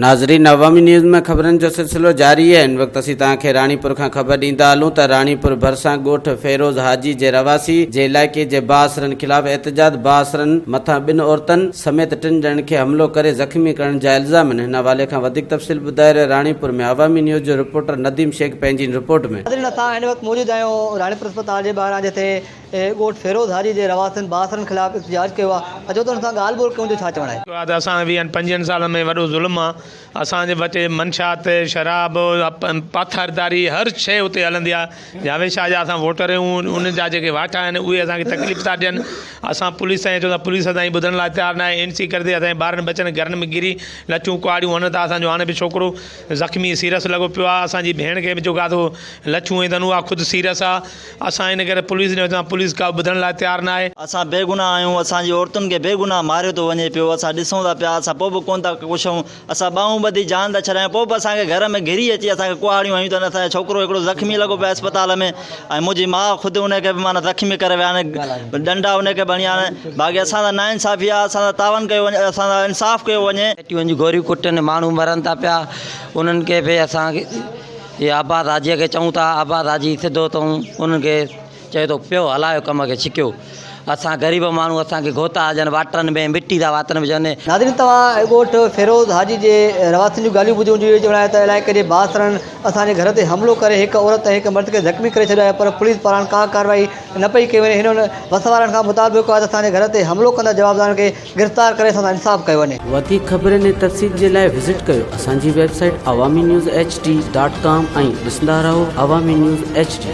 नाज़रीन, अवामी न्यूज़ में ख़बरनि जो सिलसिलो जारी है। इन वक्त असीं तव्हांखे राणीपुर खां ख़बर ॾींदा हलूं त राणीपुर भरिसां ॻोठ फेरोज़ हाजी जे रवासी जे इलाइक़े जे बासरनि ख़िलाफ़ एहतजाज। बासरनि मथां 2 औरतुनि समेत 3 ॼणनि खे हमलो करे ज़ख़्मी करण जा इल्ज़ाम आहिनि। हिन हवाले खां वधीक तफ़सील ॿुधाए रहियो राणीपुर में अवामी न्यूज़ जो रिपोर्टर नदीम शेख पंहिंजी रिपोर्ट में। असां हिन वक़्तु मौजूदु आहियूं राणीपुर अस्पताल जे ॿाहिरां, जिथे ॻोठ फेरोज़ हाजी जे रवासनि बासरनि ख़िलाफ़ एहतजाज कयो आहे। अचो त हुन सां ॻाल्हि ॿोल कयूं, छा चवणु आहे। असां 25 सालनि में वॾो ज़ुल्म आहे। असांजे वटि मंशात, शराब, पाथरदारी हर शइ उते हलंदी आहे। जावेद शाह जा असां वोटर आहियूं, उन जा जेके वाटा आहिनि उहे असांखे तकलीफ़ था ॾियनि। असां पुलिस सां चवंदा, पुलिस असांजी ॿुधण लाइ तयारु न आहे। NC करे असांजे ॿारनि बचनि घरनि में गिरी लचूं कुआड़ियूं हणनि था। असांजो हाणे बि छोकिरो ज़ख़्मी सीरियस लॻो पियो आहे। असांजी भेण खे बि जेका थो लचूं अथनि उहा ख़ुदि सीरियस आहे। असां इन करे पुलिस ॾे वञा, पुलिस का ॿुधण लाइ तयारु न आहे। असां बेगुनाह आहियूं, असांजी औरतुनि खे बेगुनाह मारियो थो वञे पियो। असां ॾिसूं था पिया, असां पोइ बि कोन था पुछूं। असां ॿाहूं ॿधी जान था छॾायूं, पोइ बि असांखे घर में घिरी अची असांखे कुआड़ियूं हयूं अथनि। असांजो छोकिरो हिकिड़ो ज़ख़्मी लॻो पियो आहे अस्पताल में, ऐं मुंहिंजी माउ ख़ुदि उनखे बि माना ज़ख़्मी करे विया आहिनि, डंडा उनखे बणिया आहिनि। बाक़ी असां नाइंसाफ़ी आहे, असां तावन कयो वञे, असां इंसाफ़ कयो वञे। वञी गोरियूं कुटनि, माण्हू मरनि था पिया। उन्हनि खे बि असांखे इहे आबाद हाजीअ खे चऊं था, आबाद हाजी सिधो अथऊं, उन्हनि खे चए थो पियो हलायो कम खे छिकियो। असां ग़रीब माण्हू, असांखे घोता हुजनि वाटरनि में, मिटी था वातनि विझनि। नाज़रीन, तव्हां ॻोठ फेरोज़ हाजी जे रवासनि जूं ॻाल्हियूं ॿुधियूं हुजूं। चवणु आहे त इलाइक़े जे बासरनि असांजे घर ते हमिलो करे हिकु औरत ऐं हिकु मर्द खे ज़ख़्मी करे छॾियो आहे, पर पुलिस पारां का कार्रवाई न पई कई वञे। हिन बस वारनि खां मुताबिक़ आहे त असांजे घर ते हमिलो कंदड़ जवाबदारनि खे गिरफ़्तार करे असां इंसाफ़ कयो वञे। वधीक ख़बरनि ऐं तफ़सील जे लाइ विज़िट कयो असांजी वेबसाइट awamiNewsHD.com ऐं ॾिसंदा रहो अवामी न्यूज़ HD।